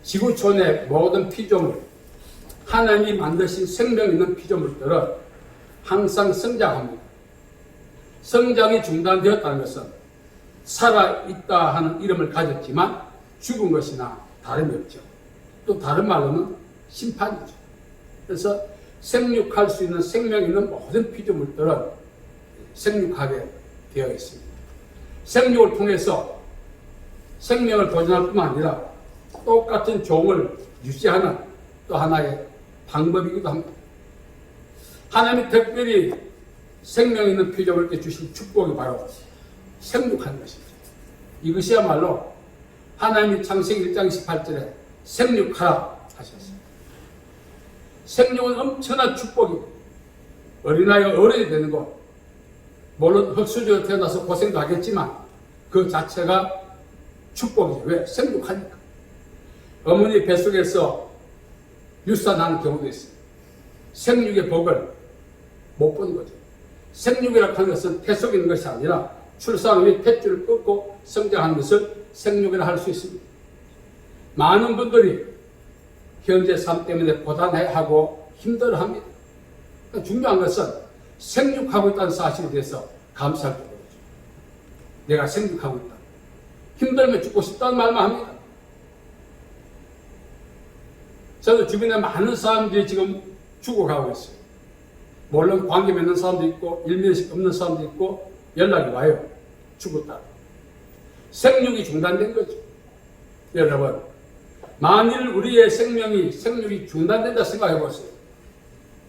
지구촌의 모든 피조물, 하나님이 만드신 생명 있는 피조물들은 항상 성장합니다. 성장이 중단되었다는 것은 살아있다 하는 이름을 가졌지만 죽은 것이나 다름이 없죠. 또 다른 말로는 심판이죠. 그래서 생육할 수 있는 생명 있는 모든 피조물들은 생육하게 되어 있습니다. 생육을 통해서 생명을 보존할 뿐만 아니라 똑같은 종을 유지하는 또 하나의 방법이기도 합니다. 하나님이 특별히 생명 있는 피조물에게 주신 축복이 바로 생육하는 것입니다. 이것이야말로 하나님이 창세기 1장 18절에 생육하라 하셨습니다. 생육은 엄청난 축복입니다. 어린아이가 어른이 되는 것, 물론 흙수저로 태어나서 고생도 하겠지만 그 자체가 축복이죠. 왜? 생육하니까. 어머니 뱃속에서 유산하는 경우도 있습니다. 생육의 복을 못 보는 거죠. 생육이라고 하는 것은 태 속에 있는 것이 아니라 출산 후에 탯줄을 끊고 성장하는 것을 생육이라 할 수 있습니다. 많은 분들이 현재 삶 때문에 고단해하고 힘들어합니다. 중요한 것은 생육하고 있다는 사실에 대해서 감사할 줄 모르죠. 내가 생육하고 있다. 힘들면 죽고 싶다는 말만 합니다. 저도 주변에 많은 사람들이 지금 죽어가고 있어요. 물론 관계 맺는 사람도 있고 일면식 없는 사람도 있고 연락이 와요. 죽었다. 생육이 중단된 거죠. 여러분, 만일 우리의 생육이 중단된다 생각해 보세요.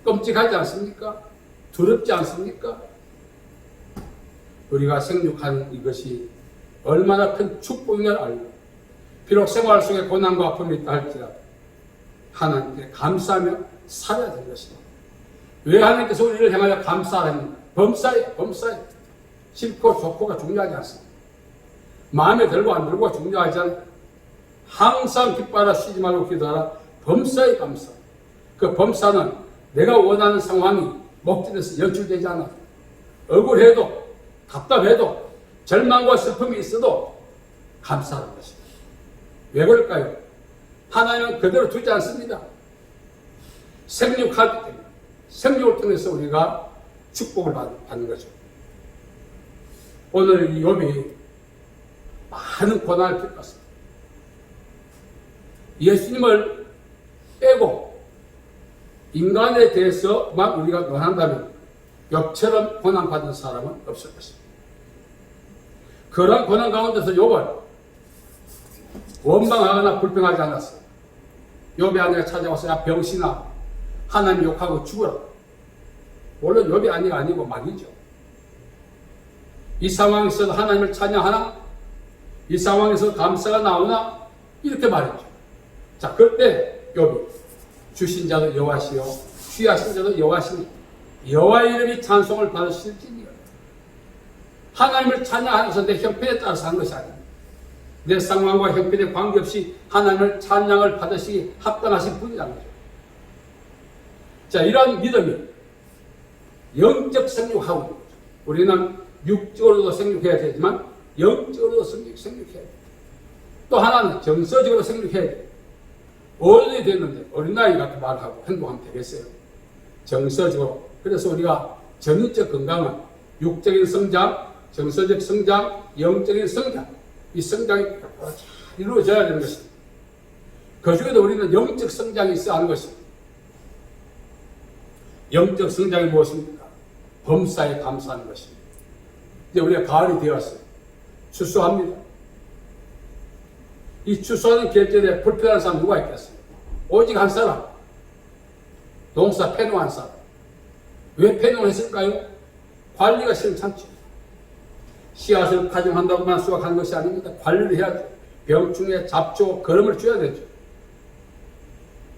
끔찍하지 않습니까? 두렵지 않습니까? 우리가 생육하는 이것이 얼마나 큰 축복인가를 알고, 비록 생활 속에 고난과 아픔이 있다 할지라도 하나님께 감사하며 살아야 되는 것입니다. 왜 하나님께서 우리를 향하여 감사하는 범사에 싫고 좋고가 중요하지 않습니다. 마음에 들고 안 들고가 중요하지 않아요. 항상 기뻐하라, 쉬지 말고 기도하라. 범사에 감사. 그 범사는 내가 원하는 상황이 목전에서 연출되지 않아. 억울해도 답답해도 절망과 슬픔이 있어도 감사하는 것입니다. 왜 그럴까요? 하나님은 그대로 두지 않습니다. 생육하기 때문에 생육을 통해서 우리가 축복을 받는 거죠. 오늘 이 욥이 많은 고난을 겪었습니다. 예수님을 빼고 인간에 대해서만 우리가 논한다면 욥처럼 고난받은 사람은 없을 것입니다. 그런 고난 가운데서 욥을 원망하거나 불평하지 않았어요. 욥의 아내가 찾아와서 야 병신아 하나님 욕하고 죽어라. 물론 욥의 아내가 아니고 말이죠. 이 상황에서 하나님을 찬양하나? 이 상황에서 감사가 나오나? 이렇게 말했죠. 자, 그때 욥이 주신 자도 여호와시요 취하신 자도 여호와시니 여호와의 이름이 찬송을 받으실지니라. 하나님을 찬양하면서 내 형편에 따라서 하는 것이 아닙니다. 내 상황과 형편에 관계없이 하나님을 찬양을 받으시기 합당하신 분이라는 거죠. 자, 이러한 믿음이 영적 생육하고 있는 거죠. 우리는 육적으로도 생육해야 되지만 영적으로도 생육해야 돼요. 또 하나는 정서적으로 생육해야 돼요. 어른이 됐는데 어린아이 같은 말을 하고 행동하면 되겠어요. 정서적으로. 그래서 우리가 전인적 건강은 육적인 성장, 정서적 성장, 영적인 성장, 이 성장이 이루어져야 되는 것입니다. 그 중에도 우리는 영적 성장이 있어야 하는 것입니다. 영적 성장이 무엇입니까? 범사에 감사하는 것입니다. 이제 우리가 가을이 되었어요. 추수합니다. 이 추수하는 계절에 불편한 사람 누가 있겠어요? 오직 한 사람. 농사 패농한 사람. 왜 패농을 했을까요? 관리가 시원찮죠. 씨앗을 가정한다고만 수확하는 것이 아닙니다. 관리를 해야죠. 병충해, 잡초, 거름을 줘야 되죠.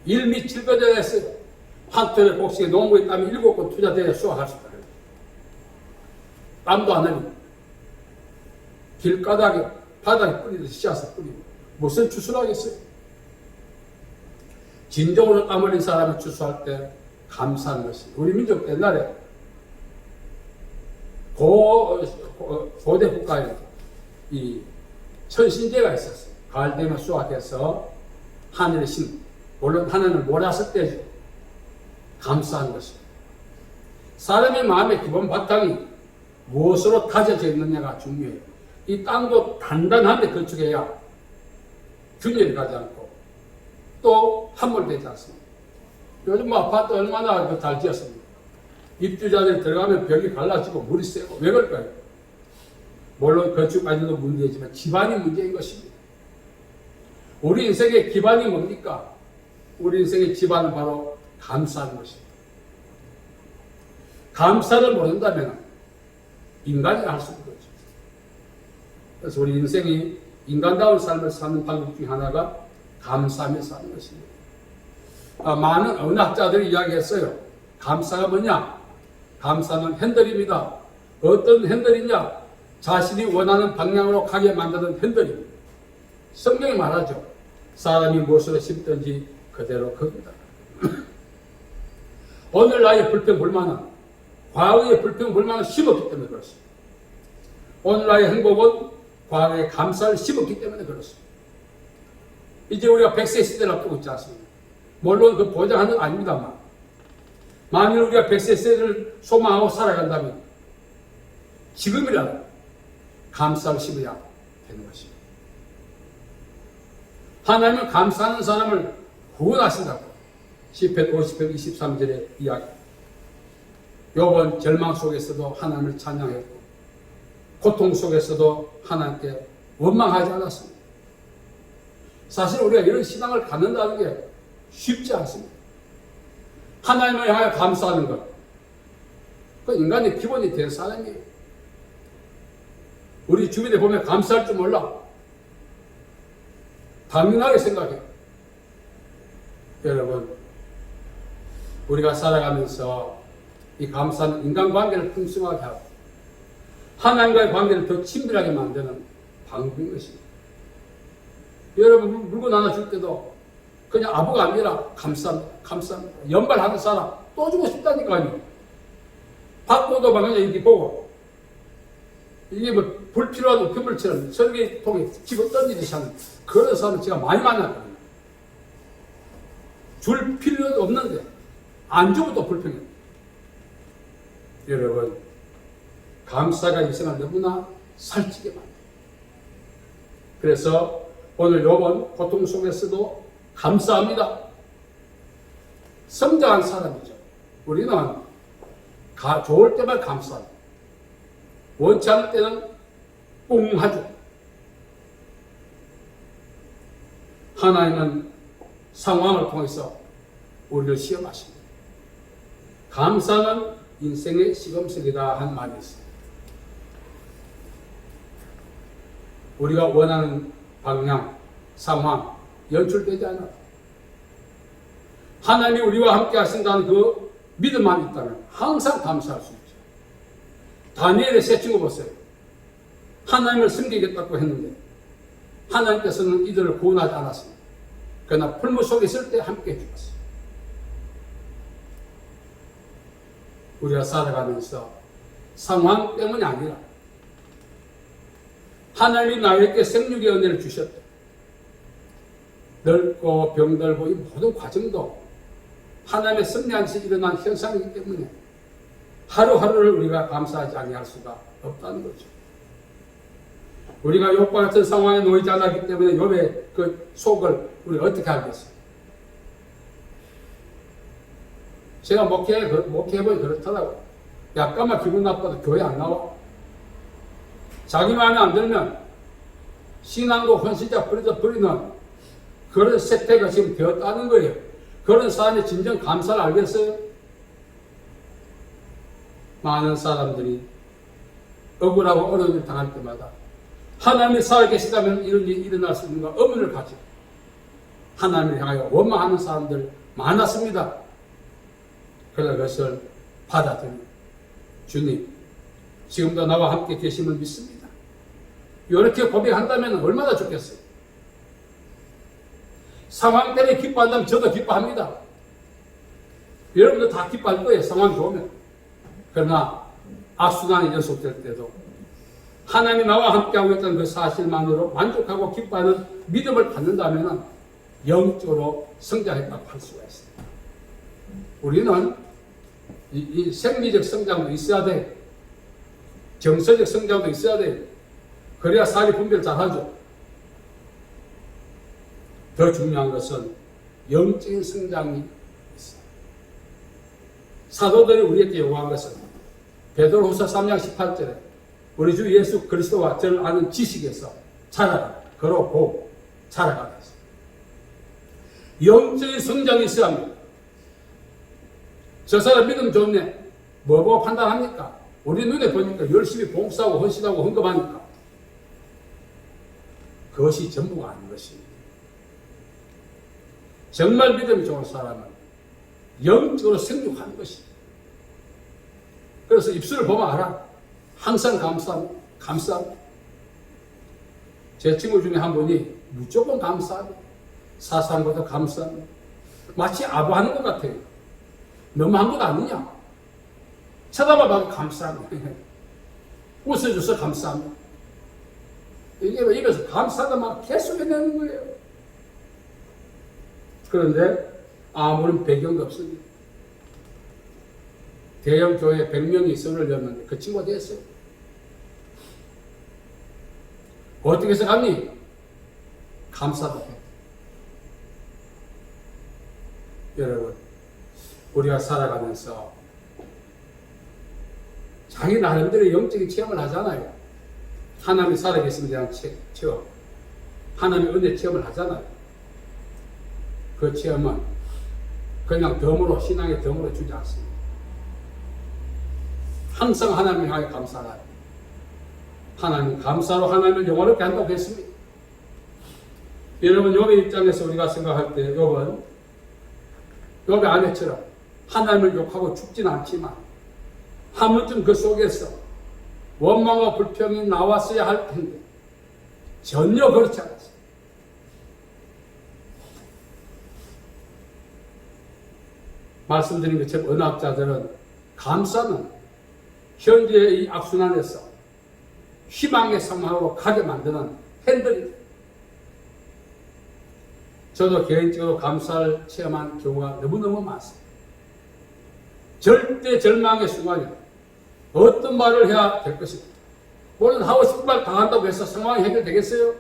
일미 7거제가 했어요. 한 톤의 곡식에 농부의 땀이 7건 투자돼야 수확할 수 있다. 땀도 안 흘립니다. 길가닥에, 바닥에 뿌리듯이 씨앗을 뿌리고. 무슨 추수를 하겠어요? 진정으로 땀 흘린 사람이 추수할 때 감사하는 것입니다. 우리 민족 옛날에 고대 국가에 이 천신제가 있었어요. 가을 되면 수확해서 하늘의 신, 물론 하나님을 몰랐을 때죠. 감사한 것입니다. 사람의 마음의 기본 바탕이 무엇으로 다져져 있느냐가 중요해요. 이 땅도 단단한데 건축해야 균열이 가지 않고 또 함몰되지 않습니다. 요즘 뭐 아파트 얼마나 잘 지었습니까? 입주자들이 들어가면 벽이 갈라지고 물이 새고 왜 그럴까요? 물론 건축까지도 문제지만 기반이 문제인 것입니다. 우리 인생의 기반이 뭡니까? 우리 인생의 기반은 바로 감사하는 것입니다. 감사를 모른다면 인간이 할 수 없는 거죠. 그래서 우리 인생이 인간다운 삶을 사는 방법 중에 하나가 감사하며 사는 것입니다. 많은 언학자들이 이야기했어요. 감사가 뭐냐? 감사는 핸들입니다. 어떤 핸들이냐? 자신이 원하는 방향으로 가게 만드는 핸들입니다. 성경이 말하죠. 사람이 무엇으로 심든지 그대로 겁니다. 오늘 나의 불평불만은 과거의 불평불만을 심었기 때문에 그렇습니다. 오늘 나의 행복은 과거의 감사를 심었기 때문에 그렇습니다. 이제 우리가 100세 시대를 앞두고 있지 않습니까? 물론 그 보장하는 건 아닙니다만 만일 우리가 100세 시대를 소망하고 살아간다면 지금이라도 감사를 심어야 되는 것입니다. 하나님은 감사하는 사람을 구원하신다고 시편 50편 23절에 이야기. 욥은 절망 속에서도 하나님을 찬양했고 고통 속에서도 하나님께 원망하지 않았습니다. 사실 우리가 이런 신앙을 갖는다는 게 쉽지 않습니다. 하나님을 향하여 감사하는 것, 그 인간의 기본이 된 사람이에요. 우리 주변에 보면 감사할 줄 몰라. 당연하게 생각해요. 여러분, 우리가 살아가면서 이 감사는 인간관계를 풍성하게 하고 하나님과의 관계를 더 친밀하게 만드는 방법인 것입니다. 여러분, 물건 하나 줄 때도 그냥 아부가 아니라 감사합니다. 감사합니다. 연발하는 사람 또 주고 싶다니까요. 받고도 막 그냥 이렇게 보고 이게 뭐 불필요한 우편물처럼 설계통에 집어 던지듯이 하는 그런 사람을 제가 많이 만났거든요. 줄 필요도 없는데 안 주고 또 불평해요. 여러분, 감사가 인생을 너무나 살찌게 만듭니다. 그래서 오늘 욥은 고통 속에서도 감사합니다. 성장한 사람이죠. 우리는 좋을 때만 감사합니다. 원치 않을 때는 꽁하죠. 하나님은 상황을 통해서 우리를 시험하십니다. 감사는 인생의 시금석이다 한 말이 있습니다. 우리가 원하는 방향, 상황, 연출되지 않아도 하나님이 우리와 함께 하신다는 그 믿음만 있다면 항상 감사할 수 있죠. 다니엘의 세 친구 보세요. 하나님을 섬기겠다고 했는데 하나님께서는 이들을 구원하지 않았습니다. 그러나 풀무 속에 있을 때 함께 해주셨어요. 우리가 살아가면서 상황 때문이 아니라 하나님이 나에게 생육의 은혜를 주셨다. 늙고 병들고 이 모든 과정도 하나님의 섭리 안에서 일어난 현상이기 때문에 하루하루를 우리가 감사하지 아니할 수가 없다는 거죠. 우리가 욥과 같은 상황에 놓이지 않았기 때문에 욥의 그 속을 우리가 어떻게 알겠어요? 제가 목회해보니 그렇더라고요. 약간만 기분 나빠도 교회 안 나와. 자기 마음에 안 들면 신앙도 헌신자 버리는 그런 세태가 지금 되었다는 거예요. 그런 사람의 진정 감사를 알겠어요? 많은 사람들이 억울하고 어려움을 당할 때마다 하나님이 살아계시다면 이런 일이 일어날 수 있는가 의문을 가지고 하나님을 향하여 원망하는 사람들 많았습니다. 그러나 그것을 받아들이고 주님, 지금도 나와 함께 계심을 믿습니다. 이렇게 고백한다면 얼마나 좋겠어요. 상황 때문에 기뻐한다면 저도 기뻐합니다. 여러분도 다 기뻐할 거예요. 상황이 좋으면. 그러나 악순환이 연속될 때도 하나님이 나와 함께하고 있다는 그 사실만으로 만족하고 기뻐하는 믿음을 갖는다면 영적으로 성장했다고 할 수가 있습니다. 우리는 이 생리적 성장도 있어야 돼. 정서적 성장도 있어야 돼. 그래야 사리 분별 잘하죠. 더 중요한 것은 영적인 성장이 있어요. 사도들이 우리에게 요구한 것은 베드로후서 3장 18절에 우리 주 예수 그리스도와 저를 아는 지식에서 자라가, 그러고 자라가다 했습니다. 영적인 성장이 있어야 합니다. 저 사람 믿음 좋네. 뭐 보고 판단합니까? 우리 눈에 보니까 열심히 봉사하고 헌신하고 헌금하니까. 그것이 전부가 아닌 것입니다. 정말 믿음이 좋은 사람은 영적으로 생육하는 것입니다. 그래서 입술을 보면 알아. 항상 감사합니다. 감사합니다. 제 친구 중에 한 분이 무조건 감사합니다. 사상보다 감사합니다. 마치 아부하는 것 같아요. 너무한 것 아니냐? 쳐다봐도 감사합니다. 웃어줘서 감사합니다. 이게 입에서 감사하다 막 계속 해내는 거예요. 그런데 아무런 배경도 없습니다. 대형 교회 100명이 선을 열었는데 그 친구가 됐어요. 어떻게 해서 갔니? 감사도 해. 여러분, 우리가 살아가면서 자기 나름대로 영적인 체험을 하잖아요. 하나님이 살아계심에 대한 체험, 하나님의 은혜 체험을 하잖아요. 그 체험은 그냥 덤으로, 신앙의 덤으로 주지 않습니다. 항상 하나님을 향해 감사하라. 하나님 감사로 하나님을 영원롭게 한다고 했습니다. 여러분, 욥의 입장에서 우리가 생각할 때 욥은 욥의 아내처럼 하나님을 욕하고 죽지는 않지만 한 번쯤 그 속에서 원망과 불평이 나왔어야 할 텐데 전혀 그렇지 않았어요. 말씀드린 것처럼 언학자들은 감사는 현재의 이 악순환에서 희망의 상황으로 가게 만드는 핸들입니다. 저도 개인적으로 감사를 체험한 경우가 너무너무 많습니다. 절대 절망의 순간이 어떤 말을 해야 될 것입니다. 물론 하고 싶은 말 다 한다고 해서 상황이 해결되겠어요?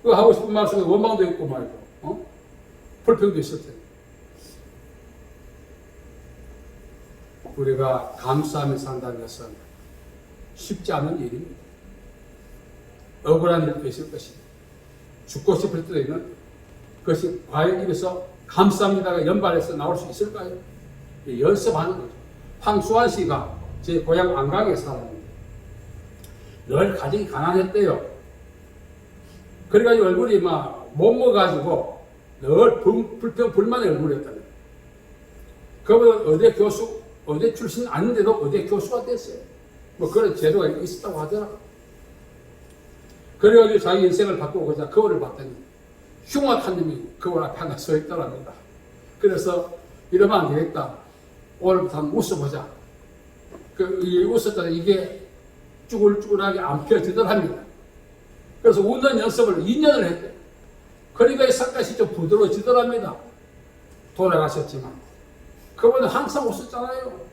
그 하고 싶은 말 속에 원망도 있고 말고 불평도 있을 텐데. 우리가 감사하며 산다는 것은 쉽지 않은 일입니다. 억울한 일도 있을 것입니다. 죽고 싶을 때도 있는 그것이 과연 입에서 감사합니다가 연발해서 나올 수 있을까요? 연습하는 거죠. 황수환 씨가 제 고향 안강에 살았는데 늘 가정이 가난했대요. 그래가지고 얼굴이 막 못 먹어가지고 늘 불평 불만의 얼굴이었다는 거예요. 그분은 의대 출신 아닌데도 의대 교수가 됐어요. 뭐 그런 제도가 있었다고 하더라고요. 그래가지고 자기 인생을 바꾸고자 거울을 봤더니 흉악한 놈이 거울 앞에 하나 서 있더랍니다. 그래서 이러면 안 되겠다. 오늘부터 한번 웃어보자. 웃었더니 이게 쭈글쭈글하게 안 펴지더랍니다. 그래서 웃는 연습을 2년을 했대요. 그러니까 이 sak갓이 좀 부드러워지더랍니다. 돌아가셨지만. 그분은 항상 웃었잖아요.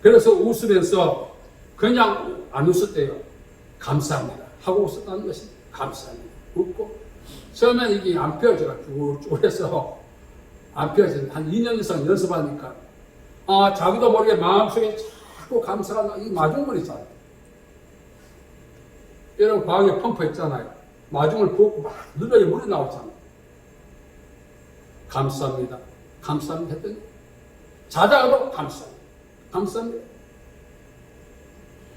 그래서 웃으면서 그냥 안 웃었대요. 감사합니다. 하고 웃었다는 것입니다. 감사합니다. 웃고. 처음엔 이게 안 펴져가 쭈글쭈글해서 안 펴지는 한 2년 이상 연습하니까 자기도 모르게 마음속에 자꾸 감사가 이 마중물이잖아요. 여러분 과학에 펌프 있잖아요. 마중을 부었고 막 눌러야 물이 나오잖아요. 감사합니다. 감사합니다 했더니 자다가도 감사합니다. 감사합니다.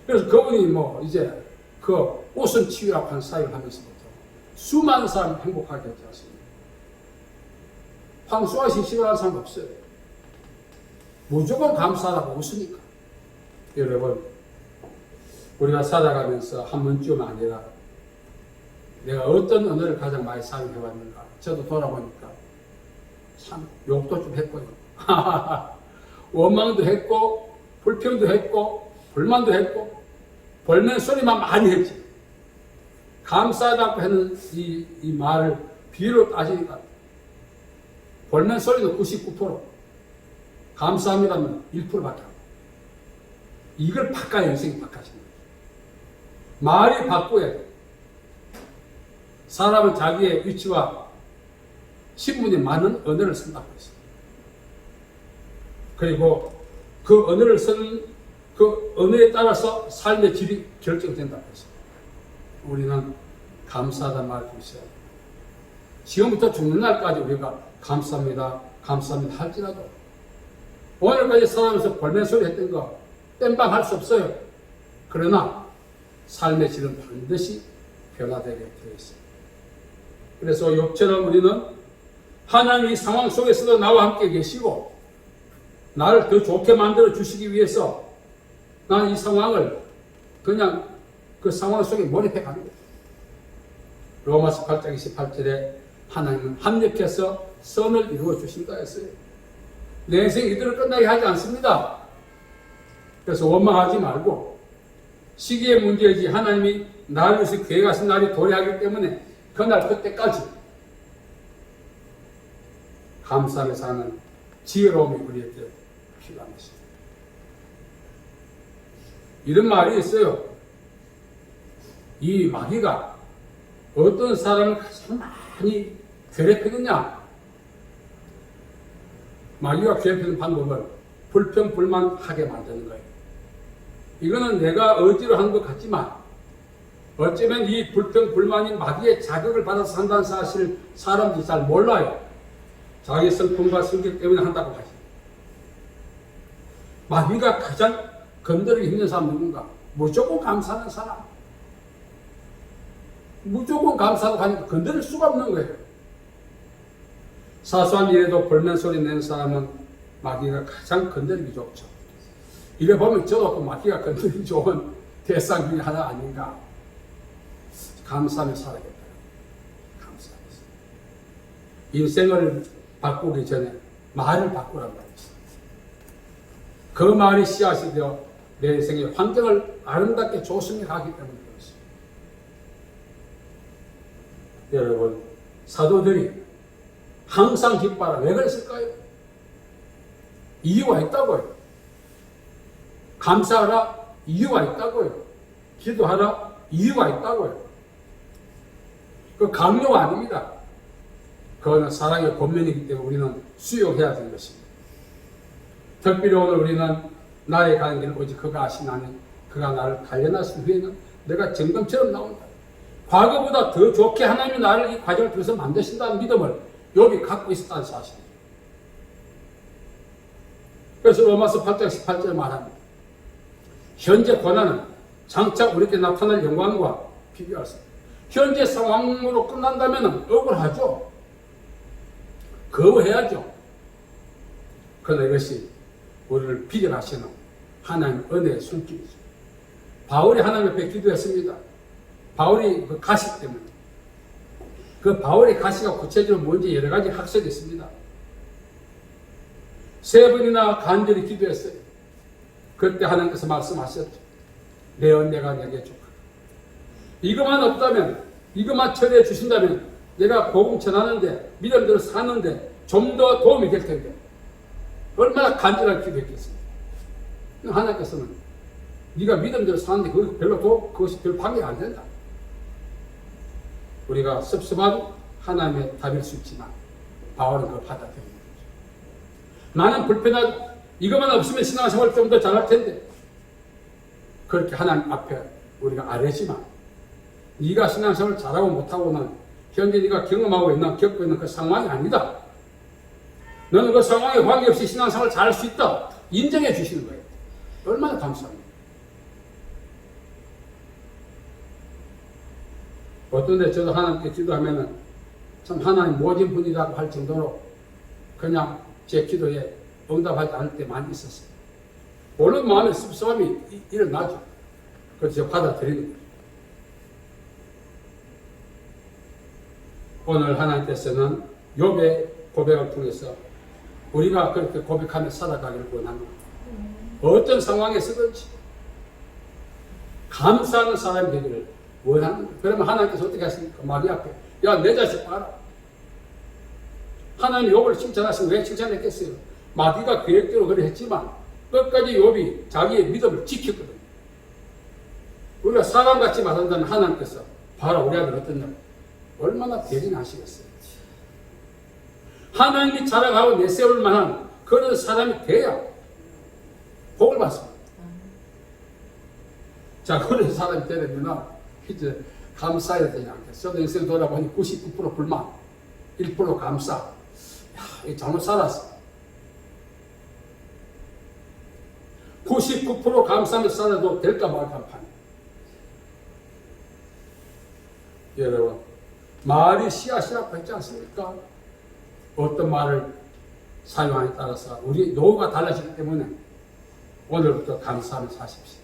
그래서 그분이 이제 그 웃음 치유라고 하는 사역을 하면서부터 수많은 사람이 행복하게 하지 않습니다. 황수아 씨 싫어하는 사람 없어요. 무조건 감사하다고 웃으니까. 여러분, 우리가 살아가면서 한 번쯤 아니라 내가 어떤 언어를 가장 많이 사용해왔는가. 저도 돌아보니까 참 욕도 좀 했고요. 원망도 했고 불평도 했고 불만도 했고 볼멘 소리만 많이 했지. 감사하다고 하는 이 말을 비유로 따지니까 볼멘 소리는 99%, 감사합니다는 1%밖에 안 돼. 이걸 바꿔야 인생이 바꿔지는 거죠. 말이 바꿔야 돼. 사람은 자기의 위치와 신분이 맞는 언어를 쓴다고 했어요. 그리고 그 언어를 쓰는 그 언어에 따라서 삶의 질이 결정된다고 했어요. 우리는 감사하다는 말을 좀 써야 돼요. 지금부터 죽는 날까지 우리가 감사합니다, 감사합니다 할지라도 오늘까지 살아가면서 볼멘 소리 했던 거 땜빵할 수 없어요. 그러나 삶의 질은 반드시 변화되게 되어 있습니다. 그래서 욥처럼 우리는 하나님이 상황 속에서도 나와 함께 계시고 나를 더 좋게 만들어 주시기 위해서 나는 이 상황을 그냥 그 상황 속에 몰입해 가는 거예요. 로마서 8장 28절에 하나님은 합력해서 선을 이루어 주신다 했어요. 내 인생 이대로 끝나게 하지 않습니다. 그래서 원망하지 말고 시기의 문제이지 하나님이 나를 위해서 계획하신 날이 도래하기 때문에 그날 그때까지 감사하며 사는 지혜로움이 우리에게 필요한 것입니다. 이런 말이 있어요. 이 마귀가 어떤 사람을 가장 많이 괴롭히느냐? 마귀가 괴롭히는 방법은 불평불만하게 만드는 거예요. 이거는 내가 억지로 하는 것 같지만 어쩌면 이 불평불만이 마귀의 자극을 받아서 한다는 사실을 사람들이 잘 몰라요. 자기 성품과 성격 때문에 한다고 하죠. 마귀가 가장 건드리기 힘든 사람 누군가? 무조건 감사하는 사람. 무조건 감사하고 하니까 건드릴 수가 없는 거예요. 사소한 일에도 볼멘 소리 내는 사람은 마귀가 가장 건드리기 좋죠. 이래 보면 저도 그 마귀가 건드리기 좋은 대상 중에 하나 아닌가. 감사하며 살아야겠다. 감사하면서. 인생을 바꾸기 전에 말을 바꾸란 말이죠. 그 말이 씨앗이 되어 내 인생의 환경을 아름답게 조성해 가기 때문에 그렇습니다. 여러분, 사도들이 항상 기뻐하라. 왜 그랬을까요? 이유가 있다고요. 감사하라. 이유가 있다고요. 기도하라. 이유가 있다고요. 그 강요가 아닙니다. 그거는 사랑의 본면이기 때문에 우리는 수용해야 되는 것입니다. 특별히 오늘 우리는 나의 가는 길은 오직 그가 아시나니 그가 나를 단련하신 후에는 내가 정금처럼 나온다. 과거보다 더 좋게 하나님이 나를 이 과정을 통해서 만드신다는 믿음을 욥이 갖고 있었다는 사실입니다. 그래서 로마서 8장 18절에 말합니다. 현재 고난은 장차 우리에게 나타날 영광과 비교할 수 없습니다. 현재 상황으로 끝난다면 억울하죠. 거부해야죠. 그러나 이것이 우리를 비전하시는 하나님의 은혜의 손길이죠. 바울이 하나님 앞에 기도했습니다. 바울이 그 가시 때문에. 그 바울의 가시가 구체적으로 뭔지 여러 가지 학설이 있습니다. 3번이나 간절히 기도했어요. 그때 하나님께서 말씀하셨죠. 내 은혜가 내게 족하다. 이것만 없다면, 이것만 처리해 주신다면 내가 복음 전하는데, 믿음대로 사는데 좀 더 도움이 될 텐데 얼마나 간절하게 기도했겠습니까? 하나님께서는 네가 믿음대로 사는데 그것이 별 방해가 안 된다. 우리가 섭섭한 하나님의 답일 수 있지만 바울은 그걸 받아들이는 거죠. 나는 불편하고 이것만 없으면 신앙생활 좀 더 잘할 텐데 그렇게 하나님 앞에 우리가 아뢰지만 네가 신앙생활 잘하고 못하고는 현재 네가 경험하고 있는 겪고 있는 그 상황이 아니다. 너는 그 상황에 관계없이 신앙생활 잘할 수 있다. 인정해 주시는 거예요. 얼마나 감사합니다. 어떤 데 저도 하나님께 기도하면은 참 하나님 모진 분이라고 할 정도로 그냥 제 기도에 응답하지 않을 때 많이 있었어요. 물론 마음에 섭섭함이 일어나죠. 그래서 제가 받아들이는 거예요. 오늘 하나님께서는 욥의 고백을 통해서 우리가 그렇게 고백하며 살아가기를 원합니다. 어떤 상황에서든지 감사하는 사람이 되기를 원하는 거예요. 그러면 하나님께서 어떻게 하십니까? 마귀 앞에 야 내 자식 봐라. 하나님 욥을 칭찬하시면 왜 칭찬했겠어요? 마귀가 계획대로 그래 했지만 끝까지 욥이 자기의 믿음을 지켰거든요. 우리가 사람같이 말한다면 하나님께서 봐라 우리 아들 어떻냐 얼마나 대견하시겠어요. 하나님이 자랑하고 내세울 만한 그런 사람이 돼야 복을 받습니다. 자, 그런 사람이 되려면 이제 감사해야 되지 않겠어? 인생 돌아보니 99% 불만, 1% 감사. 야, 이 잘못 살았어. 99% 감사하며 살아도 될까 말까 판. 여러분, 말이 씨앗이라고 했지 않습니까? 어떤 말을 사용하냐에 따라서 우리 노후가 달라지기 때문에 오늘부터 감사하며 사십시오.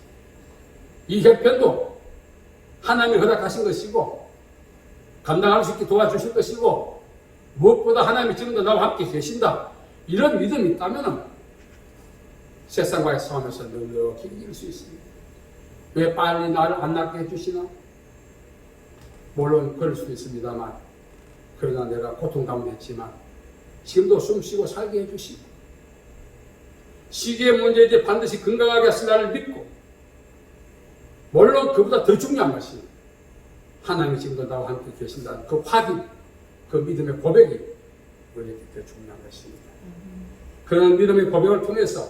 이 협편도 하나님이 허락하신 것이고 감당할 수 있게 도와주실 것이고 무엇보다 하나님이 지금도 나와 함께 계신다. 이런 믿음이 있다면 세상과의 싸움에서 넉넉히 이길 수 있습니다. 왜 빨리 나를 안 낫게 해주시나? 물론 그럴 수도 있습니다만 그러나 내가 고통 가운데 있지만 지금도 숨쉬고 살게 해주시고 시기의 문제이지 반드시 건강하게 하신 나를 믿고 물론 그보다 더 중요한 것이 하나님이 지금도 나와 함께 계신다는 그 확인, 그 믿음의 고백이 우리에게 더 중요한 것입니다. 그런 믿음의 고백을 통해서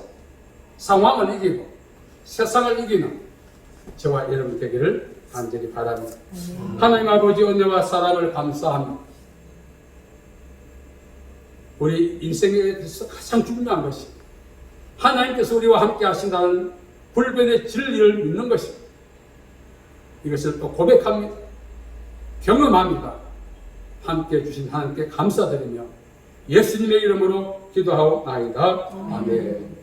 상황을 이기고 세상을 이기는 저와 여러분 되기를 간절히 바랍니다. 하나님 아버지 은혜와 사랑을 감사합니다. 우리 인생에 대해서 가장 중요한 것이 하나님께서 우리와 함께 하신다는 불변의 진리를 믿는 것입니다. 이것을 또 고백합니다. 경험합니다. 함께 해주신 하나님께 감사드리며 예수님의 이름으로 기도하옵나이다. 아멘.